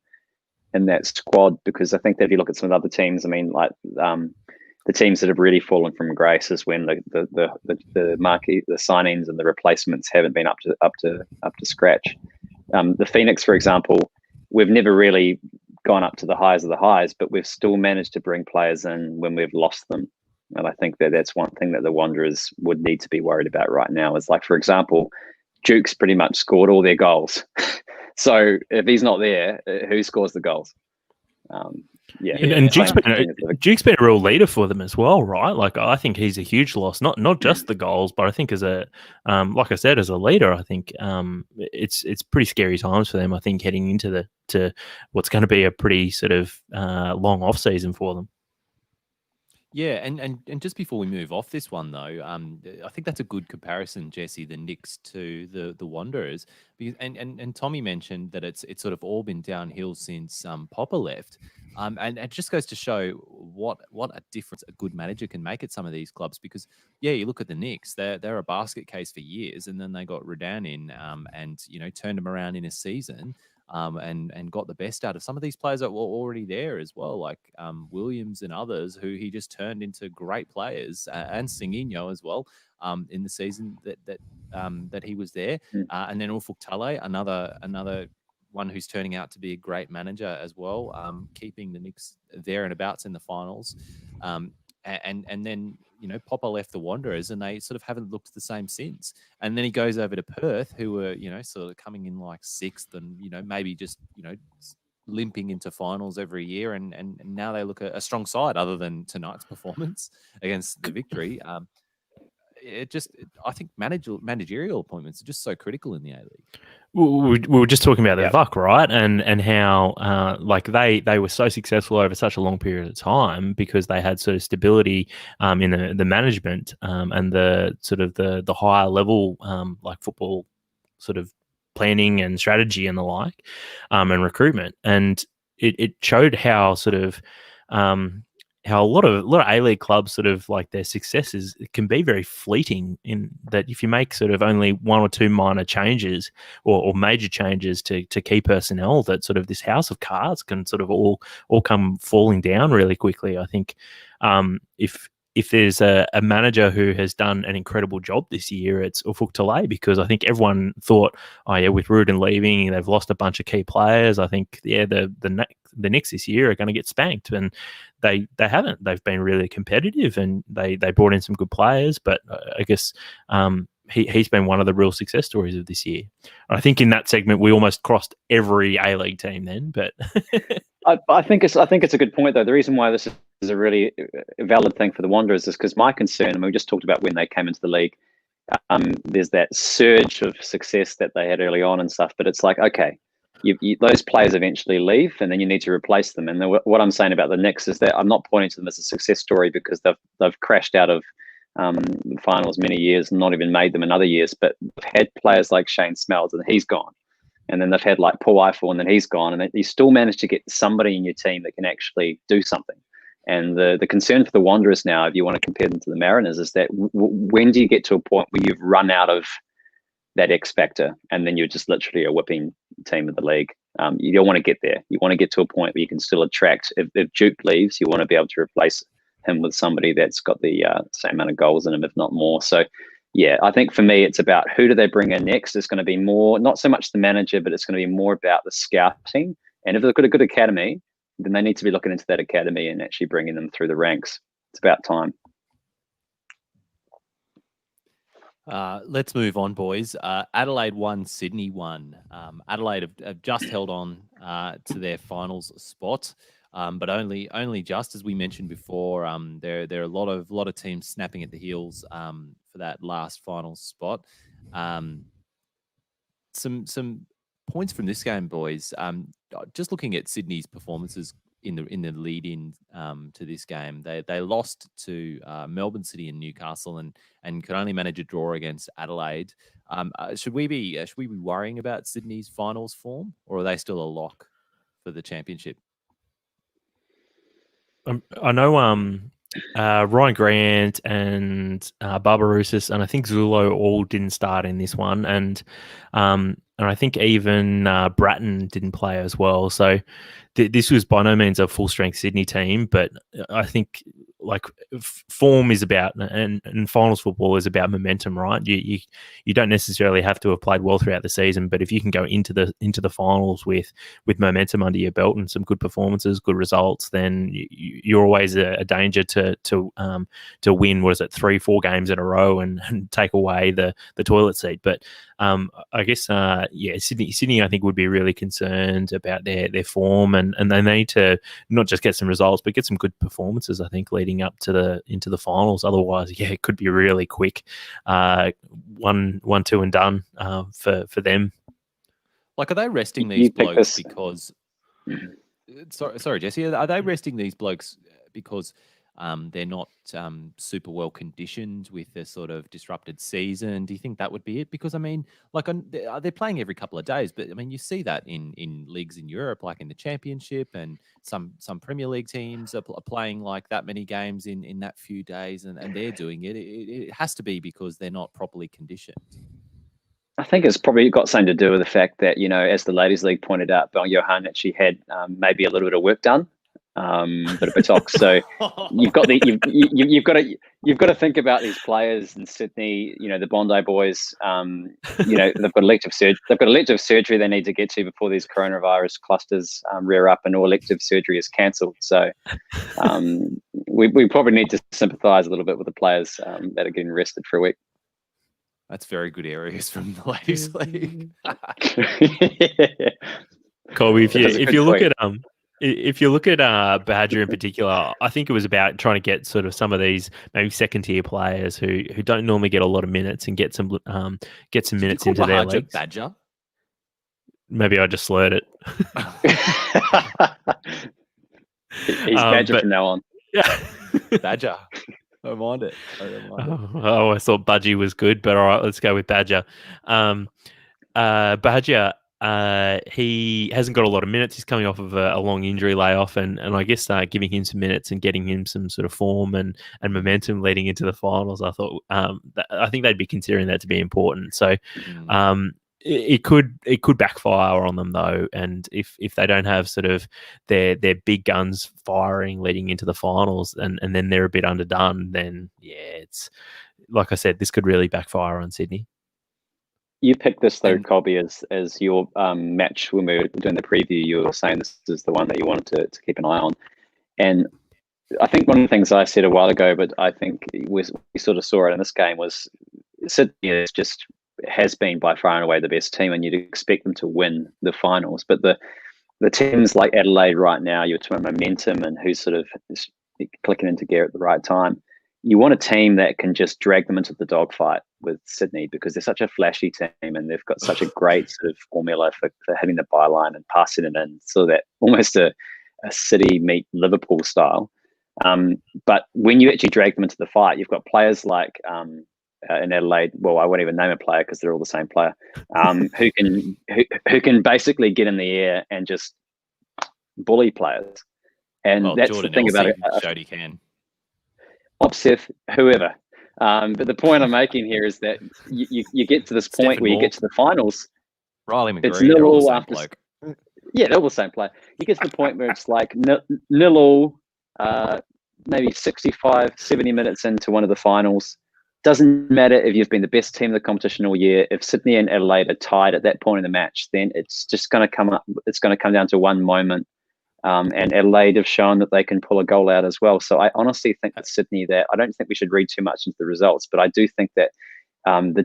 in that squad? Because I think that if you look at some of the other teams, I mean, like the teams that have really fallen from grace is when the marquee, the signings and the replacements haven't been up to scratch. The Phoenix, for example, we've never really gone up to the highs of the highs, but we've still managed to bring players in when we've lost them. And I think that's one thing that the Wanderers would need to be worried about right now. Is like, for example, Duke's pretty much scored all their goals. So if he's not there, who scores the goals? And Duke's been a real leader for them as well, right? Like I think he's a huge loss, not just the goals, but I think as a like I said, as a leader, I think it's pretty scary times for them. I think heading into what's going to be a pretty sort of long off season for them. Yeah, and just before we move off this one though, I think that's a good comparison, Jesse, the Knicks to the Wanderers, because and Tommie mentioned that it's sort of all been downhill since Popper left, and it just goes to show what a difference a good manager can make at some of these clubs. Because yeah, you look at the Knicks, they're a basket case for years, and then they got Redan in, and turned them around in a season. And got the best out of some of these players that were already there as well, like Williams and others, who he just turned into great players, and Singinho as well, in the season that he was there. And then Ufuk Talay, another one who's turning out to be a great manager as well, keeping the Knicks there and abouts in the finals. And then Popper left the Wanderers, and they sort of haven't looked the same since. And then he goes over to Perth, who were sort of coming in like 6th, and maybe just limping into finals every year, and now they look a strong side, other than tonight's performance against the Victory. I think managerial appointments are just so critical in the A League. We were just talking about the VUC, right? And how like they were so successful over such a long period of time because they had sort of stability in the management and the sort of the higher level like football sort of planning and strategy and the like and recruitment. And it showed how sort of how a lot of A-League clubs sort of like their successes can be very fleeting in that if you make sort of only one or two minor changes or major changes to key personnel, that sort of this house of cards can sort of all come falling down really quickly. I think if there's a manager who has done an incredible job this year, it's Ufuk Talay, because I think everyone thought, oh yeah, with Rudin leaving, they've lost a bunch of key players. I think the Knicks this year are going to get spanked, and they haven't. They've been really competitive, and they brought in some good players. But I guess he's been one of the real success stories of this year. I think in that segment we almost crossed every A-League team then, but I think it's a good point though. The reason why this is a really valid thing for the Wanderers is because my concern, and we just talked about when they came into the league, there's that surge of success that they had early on and stuff, but it's like, okay, those players eventually leave and then you need to replace them. And what I'm saying about the Knicks is that I'm not pointing to them as a success story because they've crashed out of finals many years and not even made them in other years, but they've had players like Shane Smells and he's gone. And then they've had like Paul Eiffel and then he's gone. And you still manage to get somebody in your team that can actually do something. And the concern for the Wanderers now, if you want to compare them to the Mariners, is that when do you get to a point where you've run out of that X factor and then you're just literally a whipping team of the league? You don't want to get there. You want to get to a point where you can still attract. If Duke leaves, you want to be able to replace him with somebody that's got the same amount of goals in him, if not more. So, yeah, I think for me, it's about who do they bring in next. It's going to be more, not so much the manager, but it's going to be more about the scouting. And if they've got a good academy, then they need to be looking into that academy and actually bringing them through the ranks. It's about time. Let's move on, boys. Adelaide 1, Sydney 1. Adelaide have just held on to their finals spot, but only just, as we mentioned before. There are a lot of teams snapping at the heels for that last final spot. Some points from this game, boys. Just looking at Sydney's performances in the lead in to this game, they lost to Melbourne City and Newcastle and could only manage a draw against Adelaide. Should we be worrying about Sydney's finals form, or are they still a lock for the championship? I know Ryan Grant and Barbarousis and I think Zulo all didn't start in this one, and I think even Bratton didn't play as well. So this was by no means a full strength Sydney team, but I think like form is about, and finals football is about momentum, right? You don't necessarily have to have played well throughout the season, but if you can go into the finals with momentum under your belt and some good performances, good results, then you're always a danger to win. What is it, 3-4 games in a row and take away the toilet seat? But I guess Sydney I think would be really concerned about their form, and they need to not just get some results but get some good performances, I think, leading up to into the finals. Otherwise, it could be really quick 1-2 and done for them. Like, are they resting these blokes because sorry Jesse, are they resting these blokes because they're not super well conditioned with the sort of disrupted season? Do you think that would be it? Because I mean, like, they're playing every couple of days, but I mean, you see that in leagues in Europe, like in the Championship, and some Premier League teams are playing like that many games in that few days, and they're doing it. It has to be because they're not properly conditioned. I think it's probably got something to do with the fact that, as the Ladies League pointed out, Johan actually had maybe a little bit of work done. Bit of Botox. So you've got to think about these players in Sydney. The Bondi boys. They've got elective surgery. They've got elective surgery they need to get to before these coronavirus clusters rear up, and all elective surgery is cancelled. So we probably need to sympathise a little bit with the players that are getting rested for a week. That's very good areas from the Ladies League. Colby, if you look at if you look at Badger in particular, I think it was about trying to get sort of some of these maybe second tier players who don't normally get a lot of minutes and get some minutes into their leagues. Badger? Maybe I just slurred it. He's Badger from now on. Yeah, Badger. I don't mind it. I thought Budgie was good, but all right, let's go with Badger. Badger, he hasn't got a lot of minutes. He's coming off of a long injury layoff, and I guess giving him some minutes and getting him some sort of form and momentum leading into the finals. I thought I think they'd be considering that to be important. So it could backfire on them though, and if they don't have sort of their big guns firing leading into the finals, and then they're a bit underdone, then yeah, it's like I said, this could really backfire on Sydney. You picked this though, Colby, as your match when we were doing the preview. You were saying this is the one that you wanted to keep an eye on, and I think one of the things I said a while ago, but I think we sort of saw it in this game, was Sydney has been by far and away the best team, and you'd expect them to win the finals. But the teams like Adelaide right now, you're talking momentum and who's sort of clicking into gear at the right time. You want a team that can just drag them into the dogfight with Sydney, because they're such a flashy team and they've got such a great sort of formula for having the byline and passing it in, so that almost a City meet Liverpool style. But when you actually drag them into the fight, you've got players like in Adelaide, well, I won't even name a player because they're all the same player, who can basically get in the air and just bully players. And that's Jordan the thing about it. Showed he can. Opseth, whoever. But the point I'm making here is that you get to this point where you get to the finals. Riley McGree, it's 0-0 after. Yeah, they're all the same player. You get to the point where it's like 0-0, maybe 65, 70 minutes into one of the finals. Doesn't matter if you've been the best team in the competition all year. If Sydney and Adelaide are tied at that point in the match, then it's just going to come up. It's going to come down to one moment. And Adelaide have shown that they can pull a goal out as well. So I honestly think that Sydney, that I don't think we should read too much into the results, but I do think that the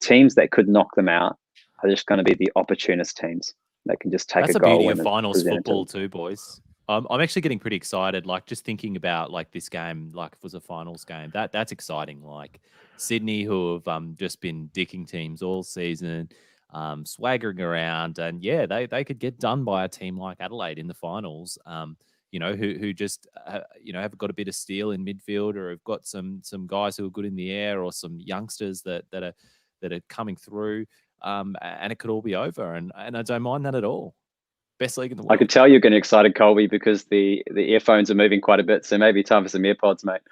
teams that could knock them out are just going to be the opportunist teams that can just take a goal. That's the beauty of finals football too, boys. I'm actually getting pretty excited. Like just thinking about like this game, like if it was a finals game, that's exciting. Like Sydney, who have just been dicking teams all season. Swaggering around, and yeah, they could get done by a team like Adelaide in the finals. Who just have got a bit of steel in midfield, or have got some guys who are good in the air, or some youngsters that are coming through, and it could all be over. And I don't mind that at all. Best league in the world. I could tell you're getting excited, Colby, because the earphones are moving quite a bit. So maybe time for some AirPods, mate.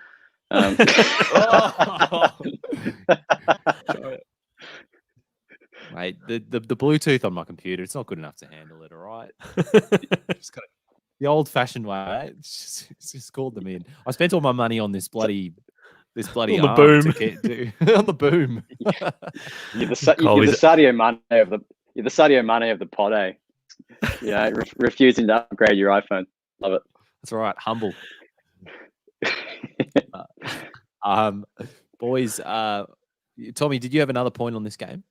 Mate, the Bluetooth on my computer, it's not good enough to handle it, all right? Just got the old-fashioned way. It's just called them in. I spent all my money on this bloody on the arm boom. on the boom. You're the Sadio Mane of the pod, eh? Yeah, refusing to upgrade your iPhone. Love it. That's all right. Humble. Boys, Tommy, did you have another point on this game?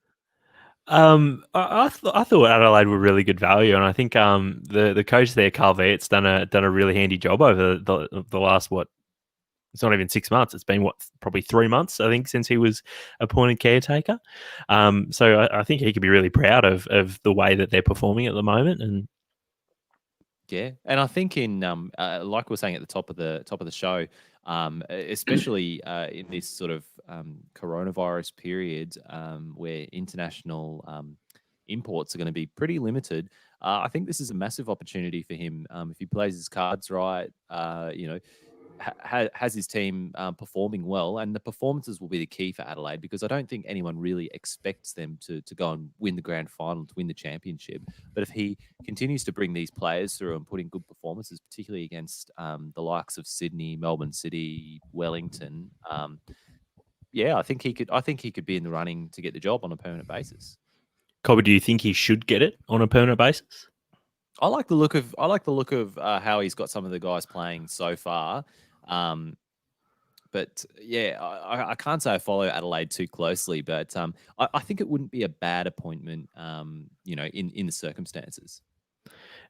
I thought Adelaide were really good value, and I think the coach there, Carl Veit's done a really handy job over the last it's not even 6 months. It's been probably 3 months, I think, since he was appointed caretaker. So I think he could be really proud of the way that they're performing at the moment. And yeah, and I think in like we were saying at the top of the show, especially in this sort of coronavirus period where international imports are going to be pretty limited, I think this is a massive opportunity for him if he plays his cards right. Has his team performing well, and the performances will be the key for Adelaide, because I don't think anyone really expects them to go and win the grand final, to win the championship. But if he continues to bring these players through and put in good performances, particularly against the likes of Sydney, Melbourne City, Wellington, I think he could be in the running to get the job on a permanent basis. Colby, do you think he should get it on a permanent basis? I like the look of how he's got some of the guys playing so far. But yeah, I can't say I follow Adelaide too closely, but I think it wouldn't be a bad appointment, in the circumstances.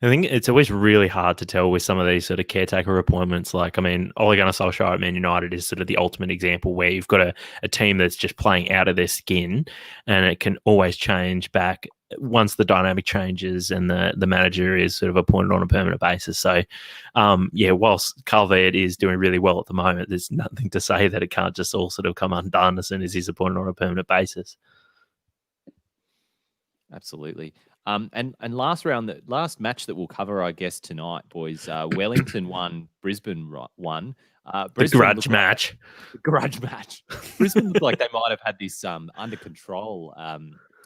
I think it's always really hard to tell with some of these sort of caretaker appointments. Like, I mean, Ole Gunnar Solskjaer at Man United is sort of the ultimate example where you've got a team that's just playing out of their skin, and it can always change back once the dynamic changes and the manager is sort of appointed on a permanent basis. So, whilst Calvert is doing really well at the moment, there's nothing to say that it can't just all sort of come undone as soon as he's appointed on a permanent basis. Absolutely. And last match that we'll cover, I guess, tonight, boys. Wellington won, Brisbane won. The grudge match. Grudge match. Brisbane looked like they might have had this under control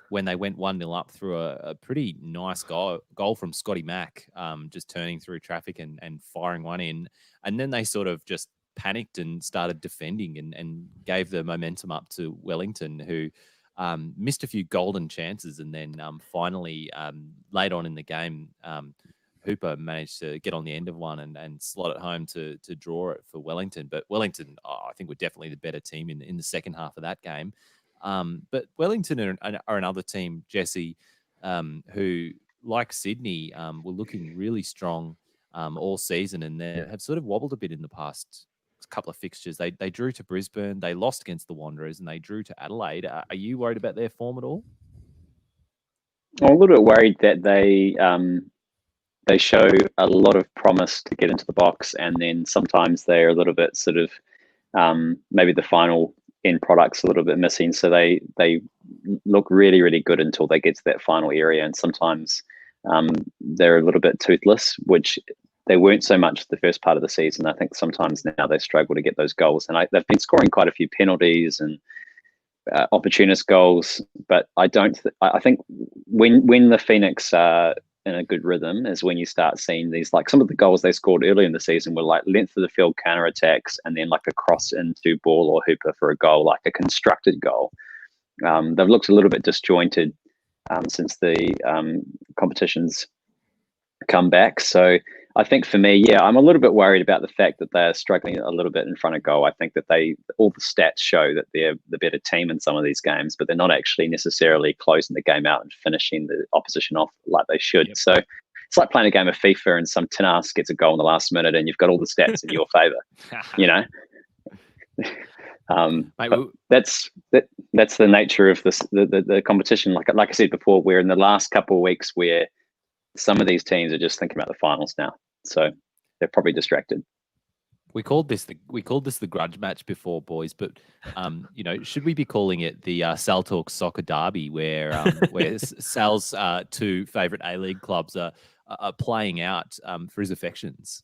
when they went 1-0 up through a pretty nice goal from Scotty Mack, just turning through traffic and firing one in. And then they sort of just panicked and started defending and gave the momentum up to Wellington, who missed a few golden chances, and then finally late on in the game, Hooper managed to get on the end of one and slot it home to draw it for Wellington. But Wellington, I think, were definitely the better team in the second half of that game. But Wellington are another team, Jesse, who, like Sydney, were looking really strong all season, and they have sort of wobbled a bit in the past couple of fixtures. They drew to Brisbane, they lost against the Wanderers, and they drew to Adelaide. Are you worried about their form at all? I'm a little bit worried that they show a lot of promise to get into the box, and then sometimes they're a little bit sort of maybe the final end product's a little bit missing. So they look really, really good until they get to that final area, and sometimes they're a little bit toothless, which they weren't so much the first part of the season. I think sometimes now they struggle to get those goals, and they've been scoring quite a few penalties and opportunist goals. But I think when the Phoenix are in a good rhythm is when you start seeing these, like some of the goals they scored early in the season were like length of the field counter attacks, and then like a cross into Ball or Hooper for a goal, like a constructed goal. They've looked a little bit disjointed since the competition's come back. So I think for me, I'm a little bit worried about the fact that they're struggling a little bit in front of goal. I think that all the stats show that they're the better team in some of these games, but they're not actually necessarily closing the game out and finishing the opposition off like they should. Yep. So it's like playing a game of FIFA and some tin ass gets a goal in the last minute and you've got all the stats in your favor, you know? Mate, that's the nature of this, the competition. Like I said before, we're in the last couple of weeks where some of these teams are just thinking about the finals now, so they're probably distracted. We called this the grudge match before, boys, but should we be calling it the Sal Talk Soccer Derby, where Sal's two favourite A-League clubs are playing out for his affections?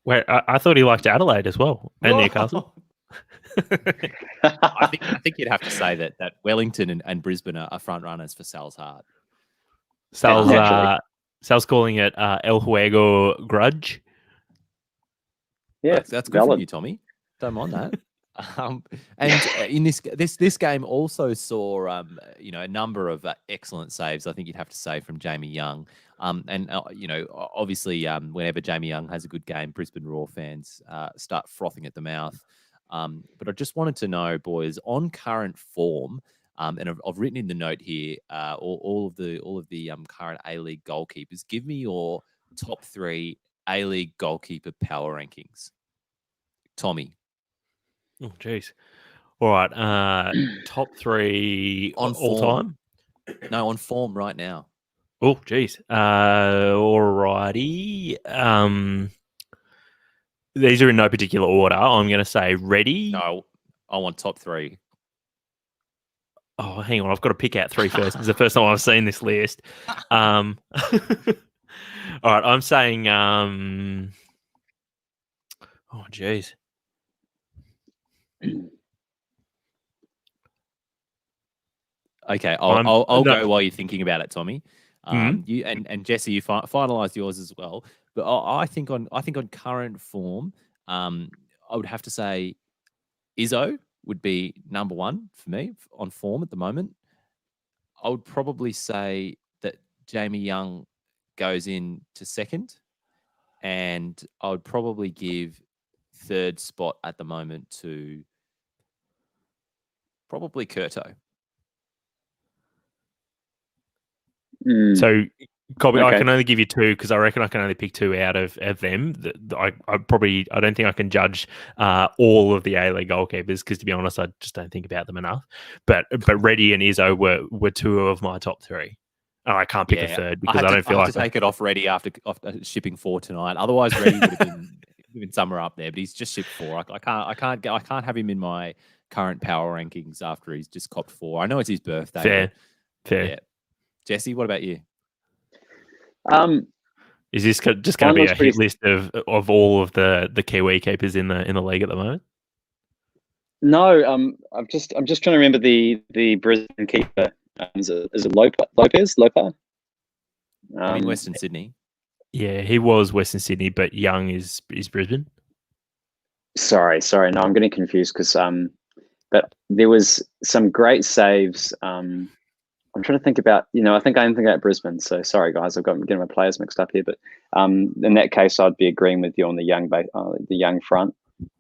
Wait, I thought he liked Adelaide as well, and Newcastle. I think you'd have to say that Wellington and Brisbane are front runners for Sal's heart. Sal's calling it El Juego Grudge. Yeah, that's good for you, Tommy. Don't mind that. And in this game also saw a number of excellent saves. I think you'd have to say from Jamie Young. Obviously, whenever Jamie Young has a good game, Brisbane Roar fans start frothing at the mouth. But I just wanted to know, boys, on current form. And I've written in the note here all of the current A-League goalkeepers. Give me your top 3 A-League goalkeeper power rankings. Tommy. Oh, jeez. All right. Top 3 on all form. Time? No, on form right now. Oh, jeez. All righty. These are in no particular order. I'm going to say ready. No, I want top 3. Oh, hang on. I've got to pick out 3 first. It's the first time I've seen this list. All right. I'm saying, oh, geez. Okay. I'll go while you're thinking about it, Tommy. You and Jesse, you finalised yours as well. But I think on current form, I would have to say Izzo would be number 1 for me on form at the moment. I would probably say that Jamie Young goes in to second, and I would probably give third spot at the moment to probably Curto. So Colby, I Okay. can only give you two because I reckon I can only pick two out of them. I don't think I can judge all of the A-League goalkeepers because, to be honest, I just don't think about them enough. But Reddy and Izzo were two of my top three. And I can't pick a third because I don't feel I like have to take it off Reddy after shipping 4 tonight. Otherwise, Reddy would have been somewhere up there, but he's just shipped 4. I can't have him in my current power rankings after he's just copped 4. I know it's his birthday. Fair. Yeah. Jesse, what about you? Is this just going to be a hit list of all of the Kiwi keepers in the league at the moment? No, I'm just trying to remember the Brisbane keeper. Is it Lopez? Lopa? I mean, Western Sydney. Yeah, he was Western Sydney, but Young is Brisbane. Sorry. No, I'm getting confused because but there was some great saves. I'm trying to think about, I think I'm thinking about Brisbane. So sorry, guys, I've got getting my players mixed up here. But in that case, I'd be agreeing with you on the young front.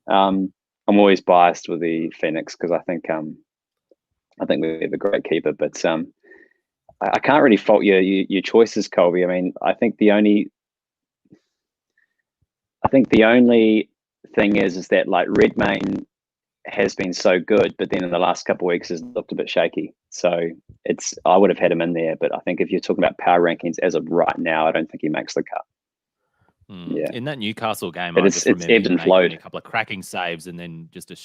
I'm always biased with the Phoenix because I think we have a great keeper. But I can't really fault your choices, Colby. I mean, I think the only thing is that like Redmayne has been so good, but then in the last couple of weeks has looked a bit shaky. So I would have had him in there, but I think if you're talking about power rankings as of right now, I don't think he makes the cut. Yeah. In that Newcastle game, but I just remember ebbed and flowed. a couple of cracking saves and then just a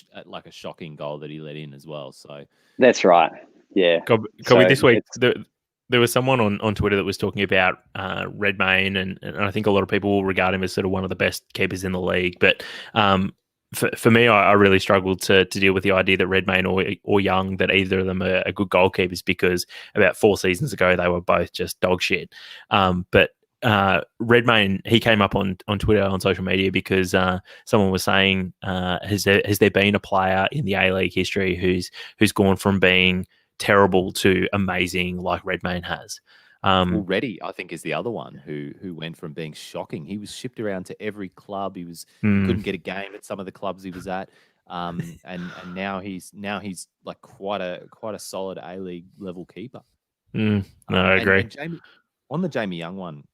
shocking goal that he let in as well. So that's right. Yeah. Colby, this week there was someone on Twitter that was talking about Redmayne, and I think a lot of people will regard him as sort of one of the best keepers in the league. But for me, I really struggled to deal with the idea that Redmayne or Young, that either of them are good goalkeepers, because about 4 seasons ago they were both just dog shit. But Redmayne, he came up on Twitter, on social media, because someone was saying, has there been a player in the A-League history who's gone from being terrible to amazing like Redmayne has? Well, Reddy, I think, is the other one who went from being shocking. He was shipped around to every club. He couldn't get a game at some of the clubs he was at, and now he's like quite a solid A-League level keeper. No, I agree. And on the Jamie Young one,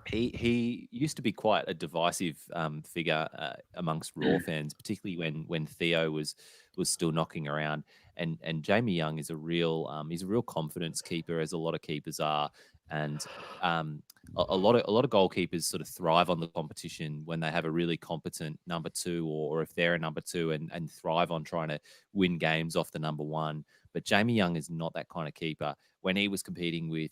he used to be quite a divisive figure amongst Raw fans, particularly when Theo was still knocking around. And Jamie Young is he's a real confidence keeper, as a lot of keepers are. And a lot of goalkeepers sort of thrive on the competition when they have a really competent number 2, or if they're a number 2 and thrive on trying to win games off the number 1. But Jamie Young is not that kind of keeper. When he was competing with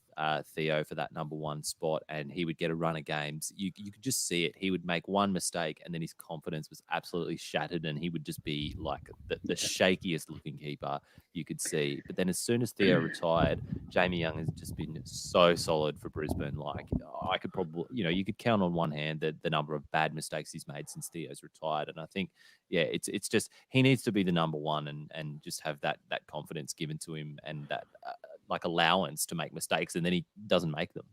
Theo for that number 1 spot, and he would get a run of games, you could just see it. He would make one mistake and then his confidence was absolutely shattered, and he would just be like the shakiest looking keeper you could see. But then as soon as Theo retired, Jamie Young has just been so solid for Brisbane. Like, I could probably, you could count on one hand the number of bad mistakes he's made since Theo's retired. And I think, yeah, it's just, he needs to be the number 1 and just have that confidence given to him, and that like allowance to make mistakes, and then he doesn't make them.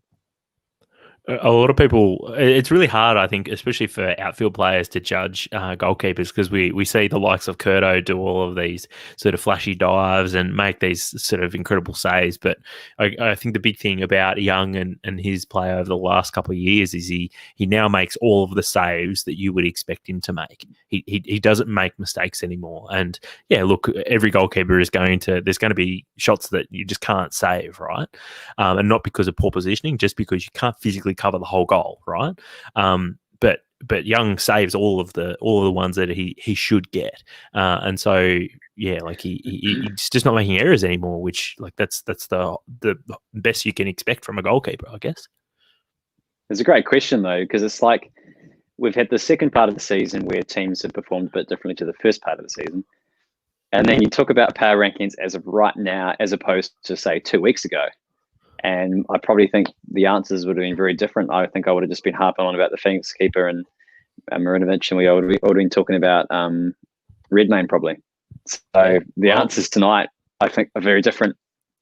A lot of people, it's really hard, I think, especially for outfield players, to judge goalkeepers, because we see the likes of Curto do all of these sort of flashy dives and make these sort of incredible saves. But I think the big thing about Young and his play over the last couple of years is he now makes all of the saves that you would expect him to make. He doesn't make mistakes anymore. And yeah, look, every goalkeeper there's going to be shots that you just can't save, right? And not because of poor positioning, just because you can't physically cover the whole goal, right? But Young saves all of the ones that he should get, and so yeah, like he's just not making errors anymore, which, like, that's the best you can expect from a goalkeeper, I guess. It's a great question though, because it's like we've had the second part of the season where teams have performed a bit differently to the first part of the season, and then you talk about power rankings as of right now, as opposed to say 2 weeks ago. And I probably think the answers would have been very different. I think I would have just been harping on about the Phoenix keeper and Marinovic, and we would have been talking about Redmayne probably. So the answers tonight, I think, are very different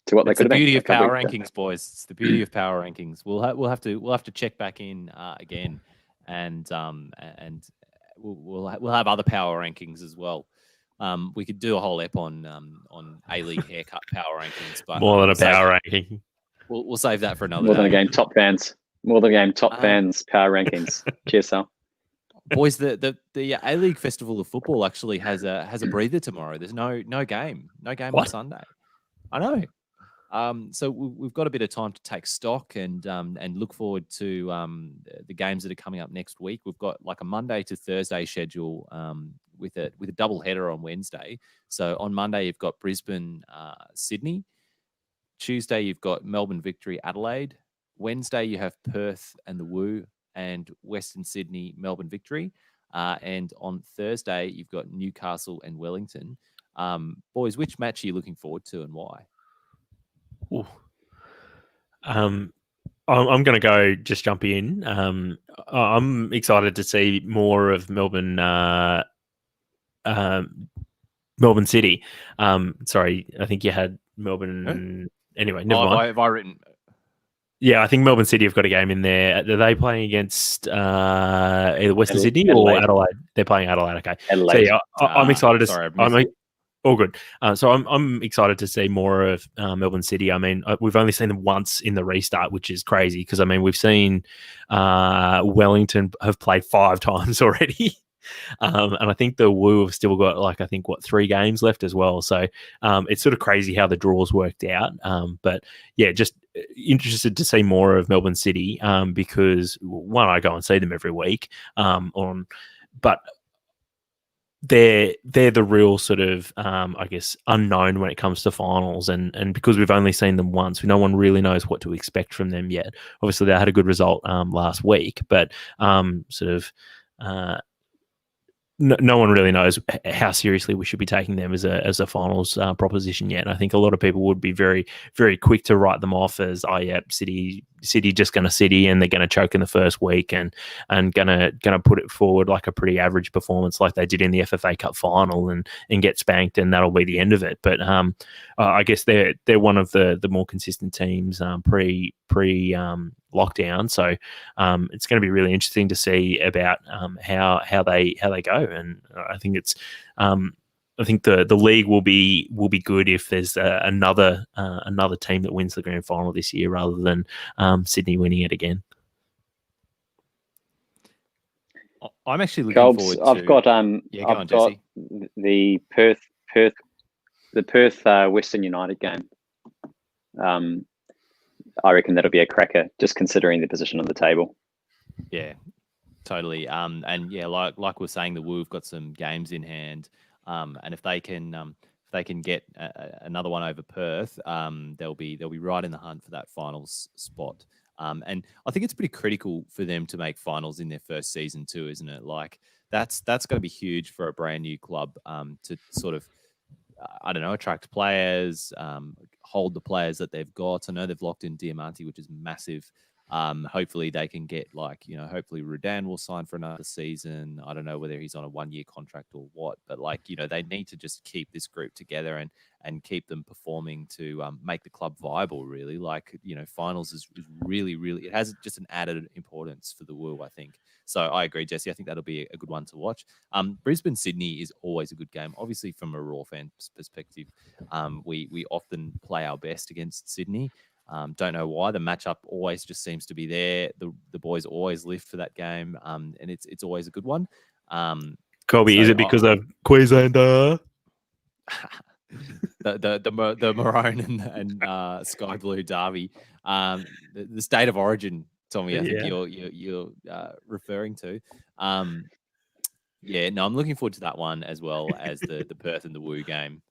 to what they could have been. It's the beauty of power rankings, boys. It's the beauty of power rankings. We'll have to check back in again, and we'll have other power rankings as well. We could do a whole ep on A-League haircut power rankings, but more than a power ranking. We'll save that for another More than a day. game, top fans. More than a game, top fans. Power rankings. Cheers, Sal. Boys, the A-League Festival of Football actually has a breather tomorrow. There's no game on What? Sunday. I know. So we've got a bit of time to take stock and look forward to the games that are coming up next week. We've got like a Monday to Thursday schedule with a double header on Wednesday. So on Monday you've got Brisbane, Sydney. Tuesday you've got Melbourne Victory, Adelaide. Wednesday you have Perth and the Woo, and Western Sydney, Melbourne Victory. And on Thursday you've got Newcastle and Wellington. Boys, which match are you looking forward to and why? Ooh. I'm going to go just jump in. I'm excited to see more of Melbourne City. Sorry, I think you had Melbourne. Huh? Anyway, never mind. Have I written? Yeah, I think Melbourne City have got a game in there. Are they playing against either Western Sydney or Adelaide? They're playing Adelaide. Okay. Adelaide. So yeah, I'm excited to. Sorry, all good. So I'm excited to see more of Melbourne City. I mean, we've only seen them once in the restart, which is crazy because I mean we've seen Wellington have played 5 times already. And I think the Woo have still got 3 games left as well. So it's sort of crazy how the draws worked out. But yeah, just interested to see more of Melbourne City because one, I go and see them every week. But they're the real sort of I guess unknown when it comes to finals, and because we've only seen them once, no one really knows what to expect from them yet. Obviously, they had a good result last week, but no one really knows how seriously we should be taking them as a finals proposition yet. And I think a lot of people would be very, very quick to write them off as, oh yeah, City just going to City and they're going to choke in the first week and going to put it forward like a pretty average performance like they did in the FFA Cup final and get spanked and that'll be the end of it. But I guess they're one of the more consistent teams pre lockdown, so it's going to be really interesting to see about how they go, and I think it's I think the league will be good if there's another team that wins the grand final this year rather than Sydney winning it again. I'm actually looking forward to. I've got Jesse. The Perth Western United game. I reckon that'll be a cracker, just considering the position on the table. Yeah, totally. And yeah, like we're saying, the Woo have got some games in hand, and if they can get another one over Perth, they'll be right in the hunt for that finals spot. And I think it's pretty critical for them to make finals in their first season too, isn't it? Like that's going to be huge for a brand new club to sort of. I don't know, attract players, hold the players that they've got. I know they've locked in Diamante, which is massive. Hopefully they can get hopefully Rudan will sign for another season. I don't know whether he's on a 1-year contract or what, but they need to just keep this group together and keep them performing to make the club viable, really. Finals is really, really, it has just an added importance for the Woo, I think. So I agree, Jesse. I think that'll be a good one to watch. Brisbane Sydney is always a good game. Obviously, from a Raw fan perspective, we often play our best against Sydney. Don't know why. The matchup always just seems to be there. The boys always live for that game, and it's always a good one. Colby, is it because of Queenslander? the maroon and sky blue derby, the state of origin, Tommie. I think you're referring to. Yeah, no, I'm looking forward to that one as well as the Perth and the Woo game.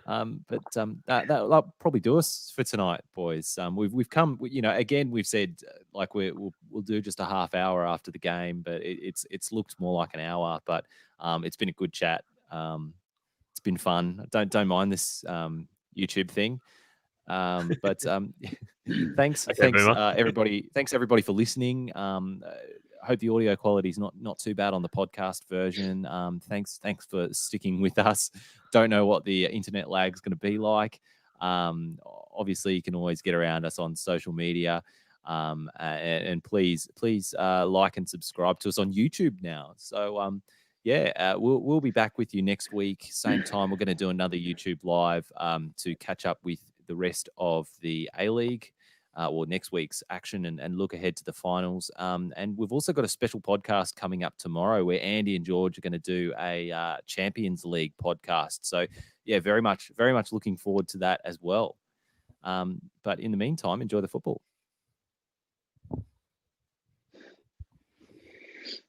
But that'll probably do us for tonight, boys. We've come, again, we've said we'll do just a half hour after the game, but it's looked more like an hour. But it's been a good chat. It's been fun. Don't mind this YouTube thing. But thanks everybody. Thanks everybody for listening. I hope the audio quality is not too bad on the podcast version. Thanks for sticking with us. Don't know what the internet lag is going to be like. Obviously, you can always get around us on social media. And please like and subscribe to us on YouTube now. So we'll be back with you next week, same time. We're going to do another YouTube live to catch up with the rest of the A-League. or next week's action and look ahead to the finals. And we've also got a special podcast coming up tomorrow where Andy and George are going to do a Champions League podcast. So yeah, very much looking forward to that as well. But in the meantime, enjoy the football.